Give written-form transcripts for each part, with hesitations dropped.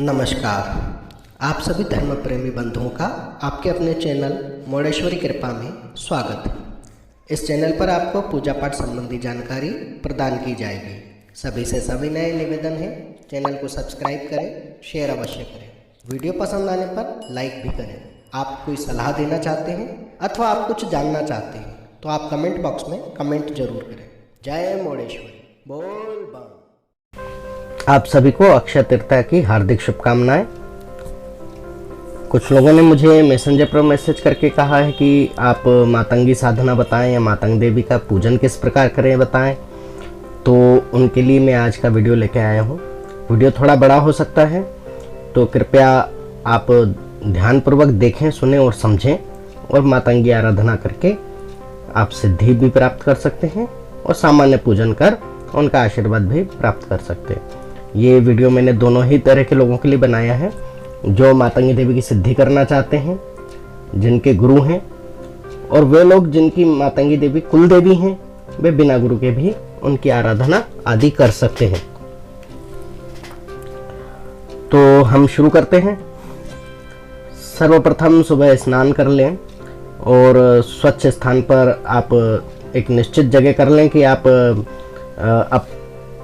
नमस्कार। आप सभी धर्म प्रेमी बंधुओं का आपके अपने चैनल मोडेश्वरी कृपा में स्वागत है। इस चैनल पर आपको पूजा पाठ संबंधी जानकारी प्रदान की जाएगी। सभी से सविनय निवेदन है, चैनल को सब्सक्राइब करें, शेयर अवश्य करें। वीडियो पसंद आने पर लाइक भी करें। आप कोई सलाह देना चाहते हैं अथवा आप कुछ जानना चाहते हैं तो आप कमेंट बॉक्स में कमेंट जरूर करें। जय मोडेश्वरी, बोल बम। आप सभी को अक्षय तृतीया की हार्दिक शुभकामनाएं। कुछ लोगों ने मुझे मैसेंजर पर मैसेज करके कहा है कि आप मातंगी साधना बताएं या मातंग देवी का पूजन किस प्रकार करें बताएं, तो उनके लिए मैं आज का वीडियो लेके आया हूं। वीडियो थोड़ा बड़ा हो सकता है, तो कृपया आप ध्यानपूर्वक देखें, सुने और समझें, और मातंगी आराधना करके आप सिद्धि भी प्राप्त कर सकते हैं और सामान्य पूजन कर उनका आशीर्वाद भी प्राप्त कर सकते हैं। ये वीडियो मैंने दोनों ही तरह के लोगों के लिए बनाया है, जो मातंगी देवी की सिद्धि करना चाहते हैं, जिनके गुरु हैं, और वे लोग जिनकी मातंगी देवी कुल देवी हैं, वे बिना गुरु के भी उनकी आराधना आदि कर सकते हैं। तो हम शुरू करते हैं। सर्वप्रथम सुबह स्नान कर लें और स्वच्छ स्थान पर आप एक निश्चित जगह कर लें कि आप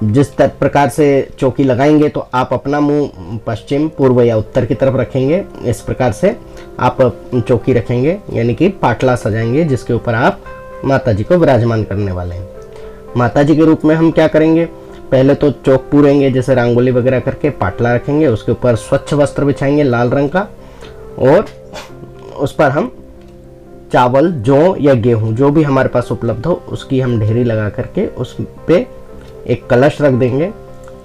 जिस प्रकार से चौकी लगाएंगे तो आप अपना मुंह पश्चिम, पूर्व या उत्तर की तरफ रखेंगे। इस प्रकार से आप चौकी रखेंगे, यानी कि पाटला सजाएंगे जिसके ऊपर आप माता जी को विराजमान करने वाले हैं। माता जी के रूप में हम क्या करेंगे, पहले तो चौक पूरेंगे, जैसे रंगोली वगैरह करके पाटला रखेंगे, उसके ऊपर स्वच्छ वस्त्र बिछाएंगे लाल रंग का, और उस पर हम चावल, जौ या गेहूं जो भी हमारे पास उपलब्ध हो उसकी हम ढेरी लगा करके उस पे एक कलश रख देंगे।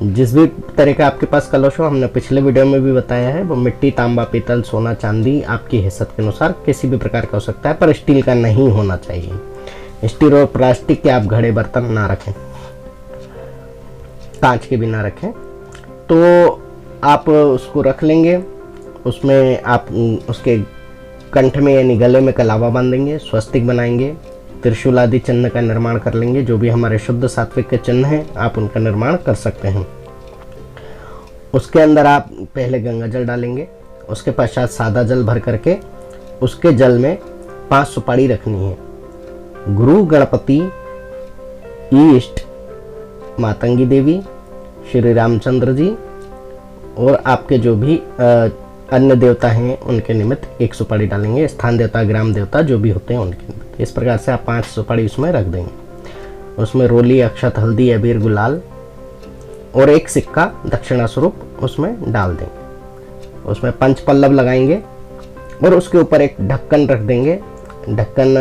जिस भी तरह का आपके पास कलश हो, हमने पिछले वीडियो में भी बताया है, वो मिट्टी, तांबा, पीतल, सोना, चांदी आपकी हैसियत के अनुसार किसी भी प्रकार का हो सकता है, पर स्टील का नहीं होना चाहिए। स्टील और प्लास्टिक के आप घड़े बर्तन ना रखें, कांच के भी ना रखें। तो आप उसको रख लेंगे, उसमें आप उसके कंठ में यानी गले में कलावा बांधेंगे, स्वस्तिक बनाएंगे, त्रिशूल आदि चिन्ह का निर्माण कर लेंगे। जो भी हमारे शुद्ध सात्विक के चिन्ह हैं आप उनका निर्माण कर सकते हैं। उसके अंदर आप पहले गंगा जल डालेंगे, उसके पश्चात सादा जल भर करके उसके जल में 5 सुपारी रखनी है। गुरु, गणपति, ईष्ट, मातंगी देवी, श्री रामचंद्र जी और आपके जो भी अन्य देवता हैं उनके निमित्त 1 सुपारी डालेंगे। स्थान देवता, ग्राम देवता जो भी होते हैं उनके निमित्त। इस प्रकार से आप 5 सुपारी उसमें रख देंगे। उसमें रोली, अक्षत, हल्दी, अबीर, गुलाल और 1 सिक्का दक्षिणा स्वरूप उसमें डाल देंगे। उसमें 5 पल्लव लगाएंगे और उसके ऊपर एक ढक्कन रख देंगे। ढक्कन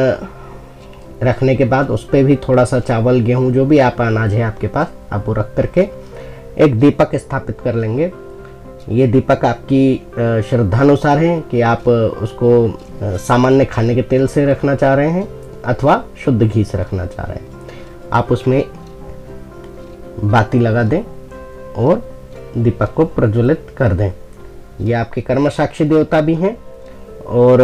रखने के बाद उस पर भी थोड़ा सा चावल, गेहूं जो भी आप अनाज है आपके पास, आप वो रख करके एक दीपक स्थापित कर लेंगे। ये दीपक आपकी श्रद्धानुसार है कि आप उसको सामान्य खाने के तेल से रखना चाह रहे हैं अथवा शुद्ध घी से रखना चाह रहे हैं। आप उसमें बाती लगा दें और दीपक को प्रज्वलित कर दें। ये आपके कर्म साक्षी देवता भी हैं और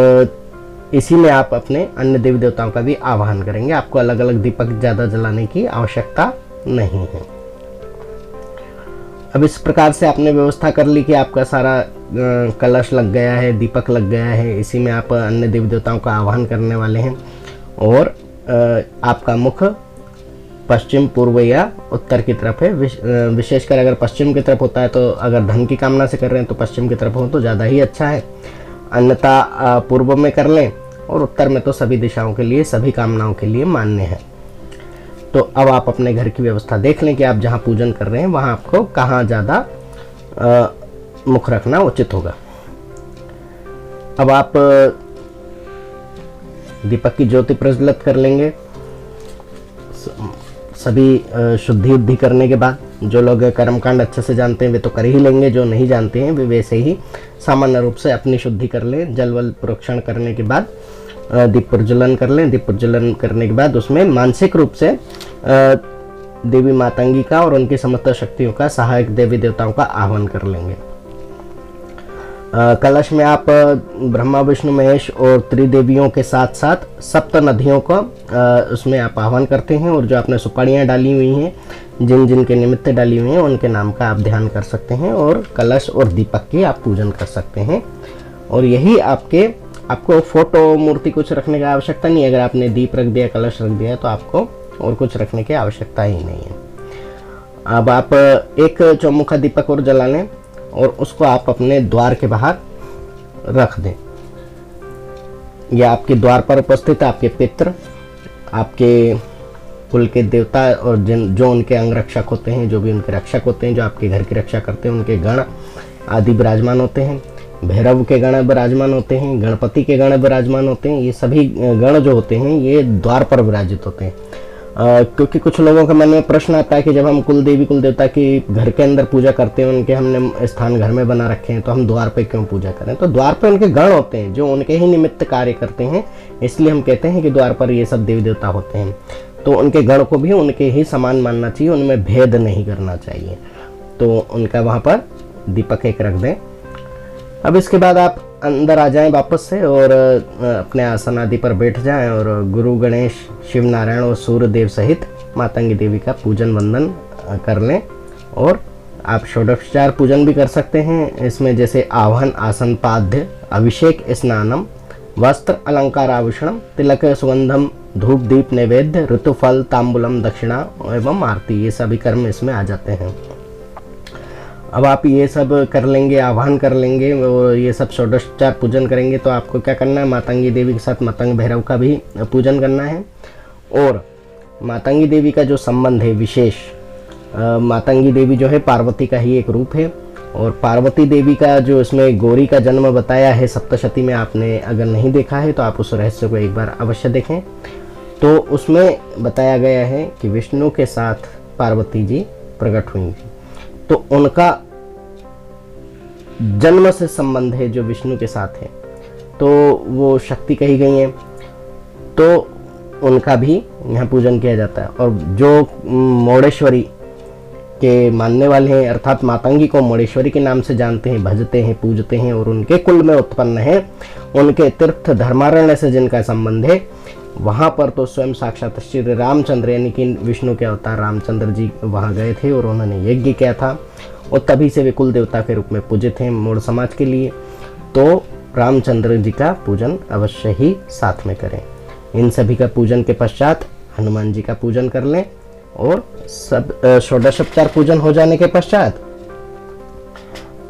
इसी में आप अपने अन्य देवी देवताओं का भी आवाहन करेंगे। आपको अलग अलग दीपक ज़्यादा जलाने की आवश्यकता नहीं है। अब इस प्रकार से आपने व्यवस्था कर ली कि आपका सारा कलश लग गया है, दीपक लग गया है। इसी में आप अन्य देवी देवताओं का आह्वान करने वाले हैं और आपका मुख पश्चिम, पूर्व या उत्तर की तरफ है। विशेषकर अगर पश्चिम की तरफ होता है तो अगर धन की कामना से कर रहे हैं तो पश्चिम की तरफ हो तो ज़्यादा ही अच्छा है, अन्यथा पूर्व में कर लें, और उत्तर में तो सभी दिशाओं के लिए, सभी कामनाओं के लिए मान्य है। तो अब आप अपने घर की व्यवस्था देख लें कि आप जहाँ पूजन कर रहे हैं वहाँ आपको कहाँ ज़्यादा मुख रखना उचित होगा। अब आप दीपक की ज्योति प्रज्वलित कर लेंगे। सभी शुद्धि उद्धि करने के बाद, जो लोग कर्मकांड अच्छे से जानते हैं वे तो कर ही लेंगे, जो नहीं जानते हैं वे वैसे ही सामान्य रूप से अपनी शुद्धि कर लें। जल वल प्रोक्षण करने के बाद दीप प्रज्वलन कर लें। दीप प्रज्वलन करने के बाद उसमें मानसिक रूप से देवी मातंगी का और उनकी समस्त शक्तियों का, सहायक देवी देवताओं का आह्वान कर लेंगे। कलश में आप ब्रह्मा विष्णु महेश और त्रिदेवियों के साथ साथ सप्त नदियों का उसमें आप आह्वान करते हैं, और जो आपने सुपारियाँ डाली हुई हैं, जिन जिन के निमित्त डाली हुई हैं, उनके नाम का आप ध्यान कर सकते हैं, और कलश और दीपक की आप पूजन कर सकते हैं। और यही आपको फोटो मूर्ति कुछ रखने की आवश्यकता नहीं है। अगर आपने दीप रख दिया, कलश रख दिया, तो आपको और कुछ रखने की आवश्यकता ही नहीं है। अब आप एक चौमुखा दीपक और जला लें और उसको आप अपने द्वार के बाहर रख दें। या आपके द्वार पर उपस्थित आपके पितृ, आपके कुल के देवता और जो उनके अंगरक्षक होते हैं, जो भी उनके रक्षक होते हैं, जो आपके घर की रक्षा करते हैं, उनके गण आदि विराजमान होते हैं। भैरव के गण विराजमान होते हैं, गणपति के गण विराजमान होते हैं। ये सभी गण जो होते हैं ये द्वार पर विराजित होते हैं। क्योंकि कुछ लोगों के मन में प्रश्न आता है कि जब हम कुल देवी कुल देवता की घर के अंदर पूजा करते हैं, उनके हमने स्थान घर में बना रखे हैं, तो हम द्वार पे क्यों पूजा करें? तो द्वार पे उनके गण होते हैं जो उनके ही निमित्त कार्य करते हैं, इसलिए हम कहते हैं कि द्वार पर ये सब देवी देवता होते हैं। तो उनके गण को भी उनके ही समान मानना चाहिए, उनमें भेद नहीं करना चाहिए। तो उनका वहाँ पर दीपक एक रख दें। अब इसके बाद आप अंदर आ जाएं वापस से और अपने आसन आदि पर बैठ जाएं और गुरु गणेश, शिव नारायण और सूर्य देव सहित मातंगी देवी का पूजन वंदन कर लें। और आप षोडशोपचार पूजन भी कर सकते हैं इसमें, जैसे आवाहन, आसन, पाद्य, अभिषेक, स्नानम, वस्त्र, अलंकार, आभूषणम, तिलक, सुगंधम, धूप, दीप, नैवेद्य, ऋतुफल, तांबूलम, दक्षिणा एवं आरती, ये सभी कर्म इसमें आ जाते हैं। अब आप ये सब कर लेंगे, आह्वान कर लेंगे और ये सब षोडशोपचार पूजन करेंगे, तो आपको क्या करना है, मातंगी देवी के साथ मातंग भैरव का भी पूजन करना है। और मातंगी देवी का जो संबंध है विशेष, मातंगी देवी जो है पार्वती का ही एक रूप है। और पार्वती देवी का जो इसमें गौरी का जन्म बताया है सप्तशती में, आपने अगर नहीं देखा है तो आप उस रहस्य को एक बार अवश्य देखें। तो उसमें बताया गया है कि विष्णु के साथ पार्वती जी प्रकट हुई थी, तो उनका जन्म से संबंध है जो विष्णु के साथ है, तो वो शक्ति कही गई है, तो उनका भी यहाँ पूजन किया जाता है। और जो मोड़ेश्वरी के मानने वाले हैं, अर्थात मातंगी को मोड़ेश्वरी के नाम से जानते हैं, भजते हैं, पूजते हैं और उनके कुल में उत्पन्न है, उनके तीर्थ धर्मारण्य से जिनका संबंध है, वहाँ पर तो स्वयं साक्षात श्री रामचंद्र यानी कि विष्णु के अवतार रामचंद्र जी वहाँ गए थे और उन्होंने यज्ञ किया था, और तभी से वे कुल देवता के रूप में पूजित हैं मोड़ समाज के लिए। तो रामचंद्र जी का पूजन अवश्य ही साथ में करें। इन सभी का पूजन के पश्चात हनुमान जी का पूजन कर लें। और सब षोडशोपचार पूजन हो जाने के पश्चात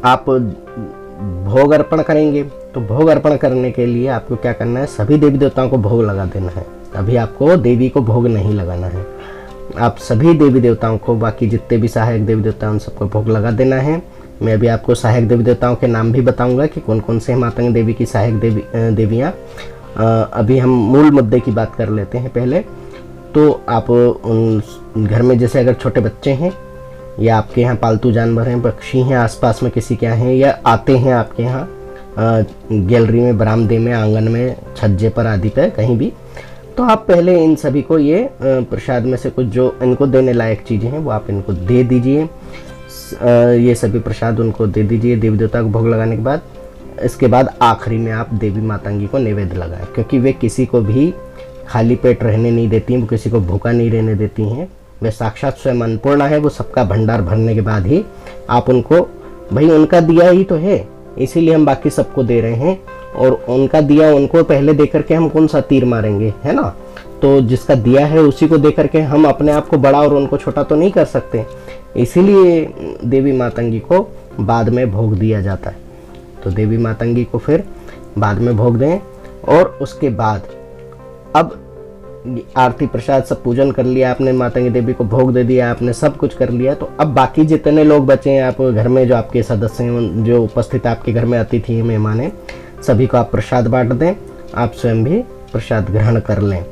आप भोग अर्पण करेंगे। तो भोग अर्पण करने के लिए आपको क्या करना है, सभी देवी देवताओं को भोग लगा देना है। अभी आपको देवी को भोग नहीं लगाना है, आप सभी देवी देवताओं को, बाकी जितने भी सहायक देवी देवता उन सबको भोग लगा देना है। मैं अभी आपको सहायक देवी देवताओं के नाम भी बताऊंगा कि कौन कौन से मातंग देवी की सहायक देवियाँ। अभी हम मूल मुद्दे की बात कर लेते हैं पहले। तो आप उन घर में जैसे अगर छोटे बच्चे हैं या आपके यहाँ पालतू जानवर हैं, पक्षी हैं, आसपास में किसी के यहाँ हैं या आते हैं आपके यहाँ गैलरी में, बरामदे में, आंगन में, छज्जे पर आदि पे कहीं भी, तो आप पहले इन सभी को ये प्रसाद में से कुछ जो इनको देने लायक चीज़ें हैं वो आप इनको दे दीजिए। ये सभी प्रसाद उनको दे दीजिए देवी देवता को भोग लगाने के बाद। इसके बाद आखिरी में आप देवी मातंगी को नैवेद्य लगाएं, क्योंकि वे किसी को भी खाली पेट रहने नहीं देती हैं, वो किसी को भूखा नहीं रहने देती हैं। वे साक्षात स्वयं अन्नपूर्णा है, वो सबका भंडार भरने के बाद ही आप उनको, भाई उनका दिया ही तो है, इसीलिए हम बाकी सबको दे रहे हैं, और उनका दिया उनको पहले दे करके हम कौन सा तीर मारेंगे, है ना। तो जिसका दिया है उसी को दे करके हम अपने आप को बड़ा और उनको छोटा तो नहीं कर सकते, इसीलिए देवी मातंगी को बाद में भोग दिया जाता है। तो देवी मातंगी को फिर बाद में भोग दें। और उसके बाद अब आरती प्रसाद सब पूजन कर लिया आपने, मातंगी देवी को भोग दे दिया आपने, सब कुछ कर लिया। तो अब बाकी जितने लोग बचे हैं आप घर में, जो आपके सदस्य हैं, जो उपस्थित आपके घर में अतिथि हैं, मेहमान हैं, सभी को आप प्रसाद बांट दें, आप स्वयं भी प्रसाद ग्रहण कर लें।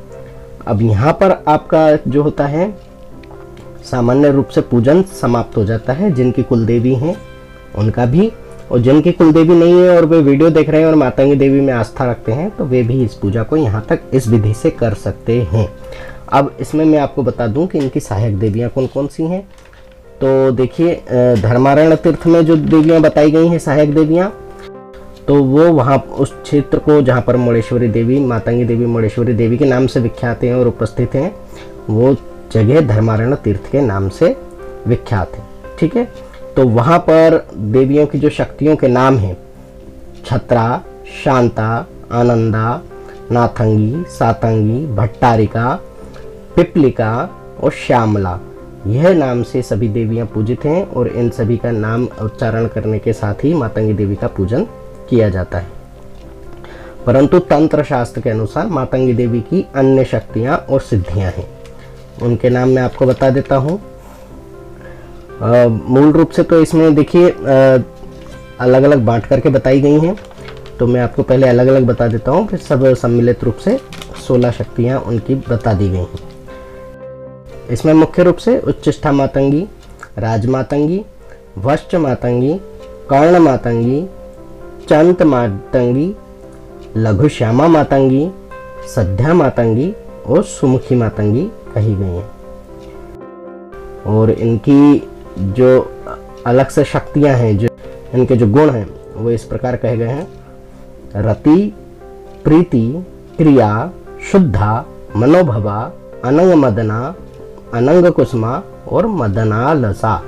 अब यहाँ पर आपका जो होता है सामान्य रूप से पूजन समाप्त हो जाता है। जिनकी कुलदेवी हैं उनका भी, और जिनकी कुलदेवी नहीं है और वे वीडियो देख रहे हैं और मातंगी देवी में आस्था रखते हैं, तो वे भी इस पूजा को यहाँ तक इस विधि से कर सकते हैं। अब इसमें मैं आपको बता दूं कि इनकी सहायक देवियाँ कौन कौन सी हैं। तो देखिए, धर्मारण्य तीर्थ में जो देवियाँ बताई गई हैं सहायक देवियाँ, तो वो वहाँ उस क्षेत्र को जहाँ पर मुंडेश्वरी देवी, मातंगी देवी मुंडेश्वरी देवी के नाम से विख्यात हैं और उपस्थित हैं, वो जगह धर्मारण्य तीर्थ के नाम से विख्यात है। ठीक है, तो वहाँ पर देवियों की जो शक्तियों के नाम हैं, छत्रा, शांता, आनंदा, नाथंगी, सातंगी, भट्टारिका, पिपलिका और श्यामला, यह नाम से सभी देवियां पूजित हैं और इन सभी का नाम उच्चारण करने के साथ ही मातंगी देवी का पूजन किया जाता है। परंतु तंत्र शास्त्र के अनुसार मातंगी देवी की अन्य शक्तियां और सिद्धियां हैं, उनके नाम मैं आपको बता देता हूं। मूल रूप से तो इसमें देखिए अलग अलग बांट करके बताई गई हैं, तो मैं आपको पहले अलग अलग बता देता हूँ, फिर सब सम्मिलित रूप से 16 शक्तियाँ उनकी बता दी गई हैं। इसमें मुख्य रूप से उच्चिष्ठा मातंगी, राजमातंगी, वश्च मातंगी, कर्ण मातंगी, चंत मातंगी, लघु श्यामा मातंगी, सद्या मातंगी और सुमुखी मातंगी कही गई हैं। और इनकी जो अलग से शक्तियाँ हैं, जो इनके जो गुण हैं, वो इस प्रकार कहे गए हैं: रति, प्रीति, क्रिया, शुद्धा, मनोभवा, अनंग मदना, अनंग कुसुमा और मदनालसा।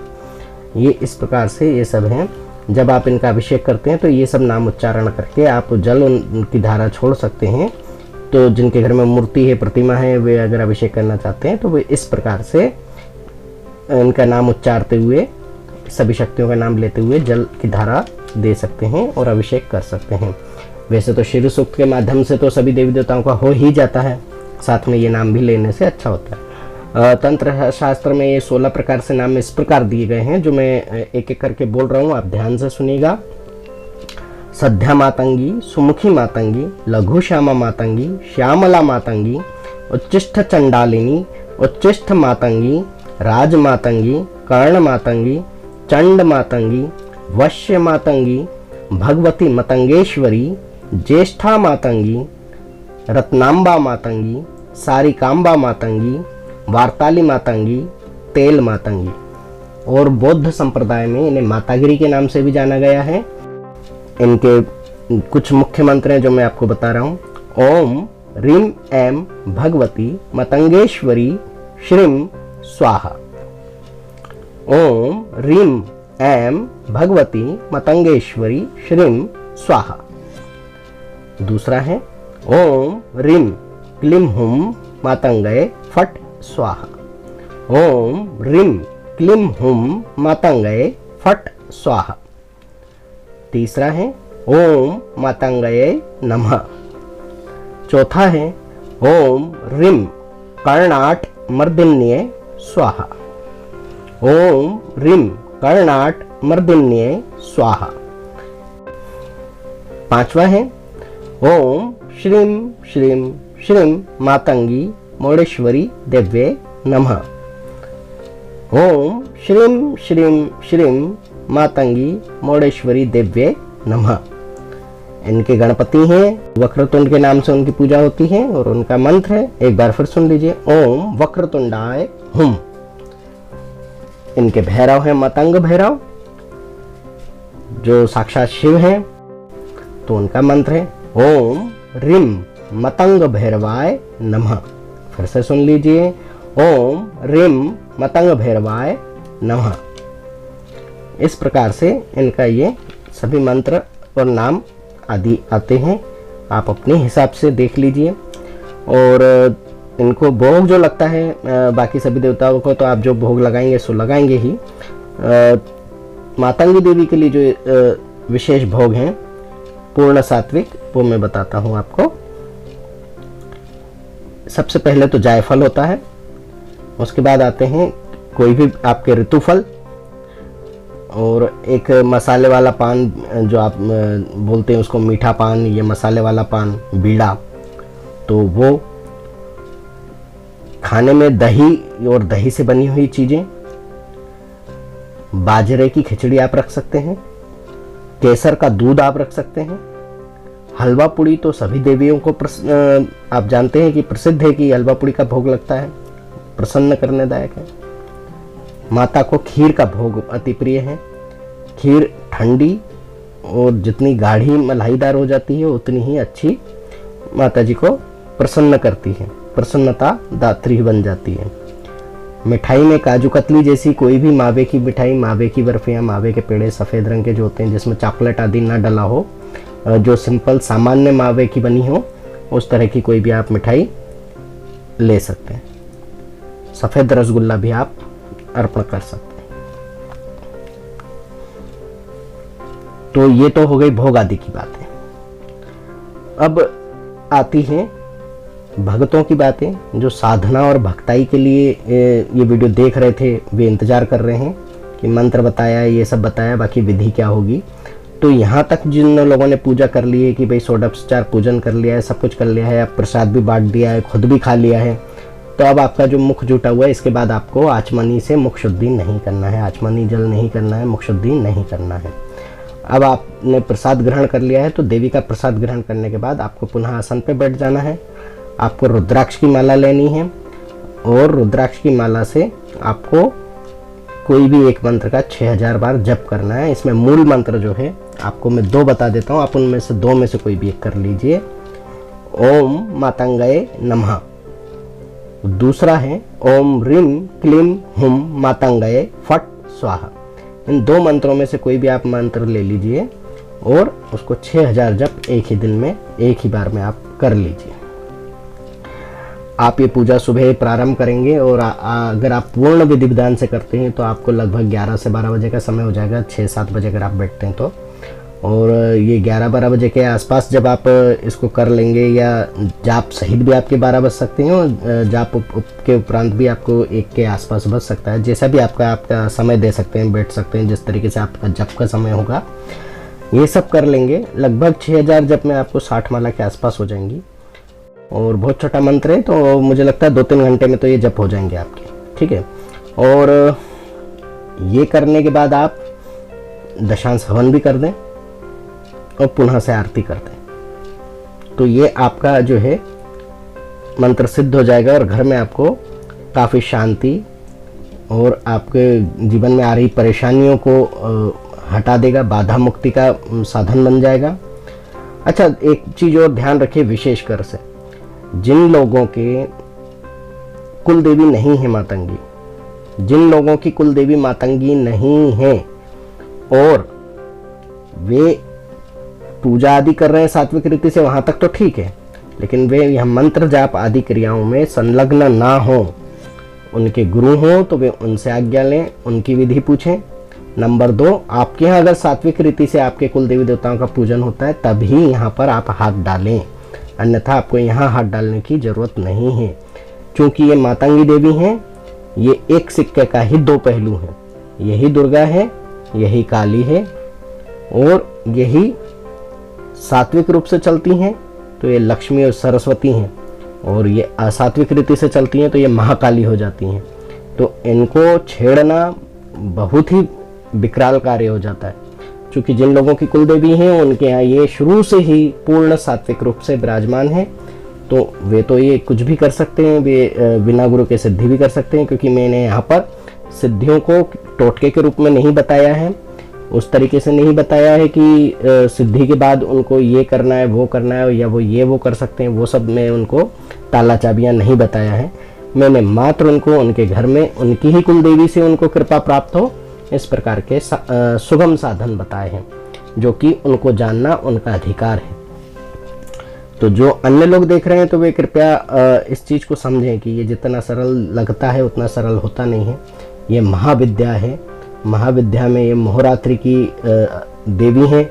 ये इस प्रकार से ये सब हैं। जब आप इनका अभिषेक करते हैं तो ये सब नाम उच्चारण करके आप जल उनकी धारा छोड़ सकते हैं। तो जिनके घर में मूर्ति है, प्रतिमा है, वे अगर अभिषेक करना चाहते हैं तो वे इस प्रकार से इनका नाम उच्चारते हुए, सभी शक्तियों का नाम लेते हुए जल की धारा दे सकते हैं और अभिषेक कर सकते हैं। वैसे तो श्री सूक्त के माध्यम से तो सभी देवी देवताओं का हो ही जाता है, साथ में ये नाम भी लेने से अच्छा होता है। तंत्र शास्त्र में ये 16 प्रकार से नाम इस प्रकार दिए गए हैं, जो मैं एक एक करके बोल रहा हूँ, आप ध्यान से सुनिएगा। सद्या मातंगी, सुमुखी मातंगी, लघु श्यामा मातंगी, श्यामला मातंगी, उच्चिष्ठ चंडालिनी, उच्चिष्ठ मातंगी, राज मातंगी, कर्ण मातंगी, चंड मातंगी, वश्य मातंगी, भगवती मतंगेश्वरी, ज्येष्ठा मातंगी, रत्नांबा मातंगी, सारिकांबा मातंगी, वार्ताली मातंगी, तेल मातंगी। और बौद्ध संप्रदाय में इन्हें मातागिरी के नाम से भी जाना गया है। इनके कुछ मुख्य मंत्र हैं जो मैं आपको बता रहा हूँ। ओम रीम ऐम भगवती मतंगेश्वरी श्रीम स्वाहा। ओम रीम ऐम भगवती मतंगेश्वरी श्रीम स्वाहा। दूसरा है ओम रीम क्लीम हुम मातंगये फट स्वाहा। ओम रीम क्लीम हुम मातंगये फट स्वाहा। तीसरा है ओम मातंगये नमः। चौथा है ओम रीम कर्णाट मर्दिन्ये स्वाहा। ओम रीम कर्णाट मर्दिन्ये स्वाहा। पांचवा है ओम श्रीम श्रीम श्रीम मातंगी मुंडेश्वरी देव्ये नमः। ओम श्रीम श्रीम श्रीम मातंगी मुंडेश्वरी देव्ये नमः। इनके गणपति हैं, वक्रतुंड के नाम से उनकी पूजा होती है और उनका मंत्र है, एक बार फिर सुन लीजिए, ओम वक्रतुंडाय हुम। इनके भैरव हैं मतंग भैरव, जो साक्षात शिव हैं, तो उनका मंत्र है ओम रिम मतंग भैरवाय नमः। फिर से सुन लीजिए, ओम रिम मतंग भैरवाय नमः। इस प्रकार से इनका ये सभी मंत्र और नाम आदि आते हैं, आप अपने हिसाब से देख लीजिए। और इनको भोग जो लगता है बाकी सभी देवताओं को तो आप जो भोग लगाएंगे सो लगाएंगे ही। मातंगी देवी के लिए जो विशेष भोग हैं पूर्ण सात्विक, वो मैं बताता हूँ आपको। सबसे पहले तो जायफल होता है, उसके बाद आते हैं कोई भी आपके ऋतुफल, और एक मसाले वाला पान जो आप बोलते हैं उसको मीठा पान, ये मसाले वाला पान बीड़ा, तो वो खाने में दही और दही से बनी हुई चीजें, बाजरे की खिचड़ी आप रख सकते हैं, केसर का दूध आप रख सकते हैं। हलवा पूड़ी तो सभी देवियों को आप जानते हैं कि प्रसिद्ध है कि हलवा पूड़ी का भोग लगता है, प्रसन्न करनेदायक है। माता को खीर का भोग अति प्रिय है। खीर ठंडी और जितनी गाढ़ी मलाईदार हो जाती है उतनी ही अच्छी माता जी को प्रसन्न करती है, प्रसन्नता दात्री बन जाती है। मिठाई में काजू कतली जैसी कोई भी मावे की मिठाई, मावे की बर्फियाँ, मावे के पेड़े सफ़ेद रंग के जो होते हैं जिसमें चॉकलेट आदि ना डला हो, जो सिंपल सामान्य मावे की बनी हो, उस तरह की कोई भी आप मिठाई ले सकते हैं। सफ़ेद रसगुल्ला भी आप अर्पण कर सकते हैं। तो ये तो हो गई भोग आदि की बातें। अब आती हैं भक्तों की बातें। जो साधना और भक्ताई के लिए ये वीडियो देख रहे थे, वे इंतज़ार कर रहे हैं कि मंत्र बताया, ये सब बताया, बाकी विधि क्या होगी। तो यहाँ तक जिन लोगों ने पूजा कर ली है कि भाई षोडशोपचार पूजन कर लिया है, सब कुछ कर लिया है, अब प्रसाद भी बांट दिया है, खुद भी खा लिया है, तो अब आपका जो मुख जुटा हुआ है, इसके बाद आपको आचमनी से मुख शुद्धि नहीं करना है, आचमनी जल नहीं करना है, मुख शुद्धि नहीं करना है। अब आपने प्रसाद ग्रहण कर लिया है तो देवी का प्रसाद ग्रहण करने के बाद आपको पुनः आसन पे बैठ जाना है। आपको रुद्राक्ष की माला लेनी है और रुद्राक्ष की माला से आपको कोई भी एक मंत्र का 6000 बार जप करना है। इसमें मूल मंत्र जो है आपको मैं 2 बता देता हूँ, आप उनमें से 2 में से कोई भी एक कर लीजिए। ओम मातंगाय नमः। दूसरा है ओम ह्रीं क्लीं हुम मातंगाय फट स्वाहा। इन 2 मंत्रों में से कोई भी आप मंत्र ले लीजिए और उसको 6000 जप एक ही दिन में, एक ही बार में आप कर लीजिए। आप ये पूजा सुबह प्रारंभ करेंगे और अगर आप पूर्ण विधि विधान से करते हैं तो आपको लगभग 11 से 12 बजे का समय हो जाएगा, 6-7 बजे अगर आप बैठते हैं तो। और ये 11-12 बजे के आसपास जब आप इसको कर लेंगे, या जाप सहित भी आपके 12 बज सकते हैं और जाप के उपरांत भी आपको 1 के आसपास बज सकता है। जैसा भी आपका समय दे सकते हैं, बैठ सकते हैं, जिस तरीके से आपका जप का समय होगा। ये सब कर लेंगे, लगभग 6000 जप में आपको 60 माला के आसपास हो जाएंगी। और बहुत छोटा मंत्र है तो मुझे लगता है 2-3 घंटे में तो ये जप हो जाएंगे आपके, ठीक है। और ये करने के बाद आप दशांश हवन भी कर दें और पुनः से आरती कर दें, तो ये आपका जो है मंत्र सिद्ध हो जाएगा और घर में आपको काफ़ी शांति और आपके जीवन में आ रही परेशानियों को हटा देगा, बाधा मुक्ति का साधन बन जाएगा। अच्छा, एक चीज़ और ध्यान रखिए विशेष कर से, जिन लोगों के कुल देवी नहीं है मातंगी, जिन लोगों की कुल देवी मातंगी नहीं है और वे पूजा आदि कर रहे हैं सात्विक रीति से, वहाँ तक तो ठीक है, लेकिन वे यह मंत्र जाप आदि क्रियाओं में संलग्न ना हो, उनके गुरु हों तो वे उनसे आज्ञा लें, उनकी विधि पूछें। नंबर 2, आपके यहाँ अगर सात्विक रीति से आपके कुल देवी देवताओं का पूजन होता है तभी यहाँ पर आप हाथ डालें, अन्यथा आपको यहाँ हाथ डालने की जरूरत नहीं है। क्योंकि ये मातंगी देवी हैं, ये एक सिक्के का ही 2 पहलू हैं, यही दुर्गा है, यही काली है, और यही सात्विक रूप से चलती हैं तो ये लक्ष्मी और सरस्वती हैं, और ये असात्विक रीति से चलती हैं तो ये महाकाली हो जाती हैं। तो इनको छेड़ना बहुत ही विकराल कार्य हो जाता है, क्योंकि जिन लोगों की कुल देवी हैं उनके यहाँ ये शुरू से ही पूर्ण सात्विक रूप से विराजमान है, तो वे तो ये कुछ भी कर सकते हैं, वे बिना गुरु के सिद्धि भी कर सकते हैं। क्योंकि मैंने यहाँ पर सिद्धियों को टोटके के रूप में नहीं बताया है, उस तरीके से नहीं बताया है कि सिद्धि के बाद उनको ये करना है, वो करना है, या वो कर सकते हैं, वो सब मैं उनको ताला चाबियाँ नहीं बताया है। मैंने मात्र उनको उनके घर में उनकी ही कुल देवी से उनको कृपा प्राप्त हो, इस प्रकार के सुगम साधन बताए हैं, जो कि उनको जानना उनका अधिकार है। तो जो अन्य लोग देख रहे हैं तो वे कृपया इस चीज़ को समझें कि ये जितना सरल लगता है उतना सरल होता नहीं है। ये महाविद्या है, महाविद्या में ये मोहरात्रि की देवी हैं।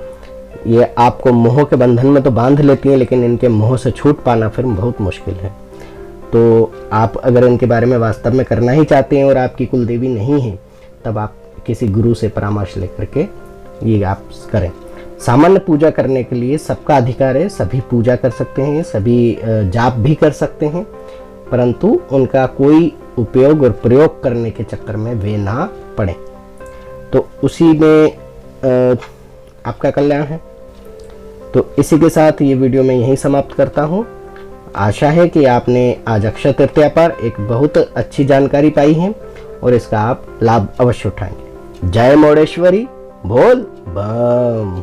ये आपको मोह के बंधन में तो बांध लेती हैं, लेकिन इनके मोह से छूट पाना फिर बहुत मुश्किल है। तो आप अगर इनके बारे में वास्तव में करना ही चाहते हैं और आपकी कुल देवी नहीं है, तब आप किसी गुरु से परामर्श लेकर के ये आप करें। सामान्य पूजा करने के लिए सबका अधिकार है, सभी पूजा कर सकते हैं, सभी जाप भी कर सकते हैं, परंतु उनका कोई उपयोग और प्रयोग करने के चक्कर में वे ना पड़े, तो उसी में आपका कल्याण है। तो इसी के साथ ये वीडियो मैं यहीं समाप्त करता हूँ। आशा है कि आपने आज अक्षय तृतीया पर एक बहुत अच्छी जानकारी पाई है और इसका आप लाभ अवश्य उठाएंगे। जय मोडेश्वरी, बोल बम।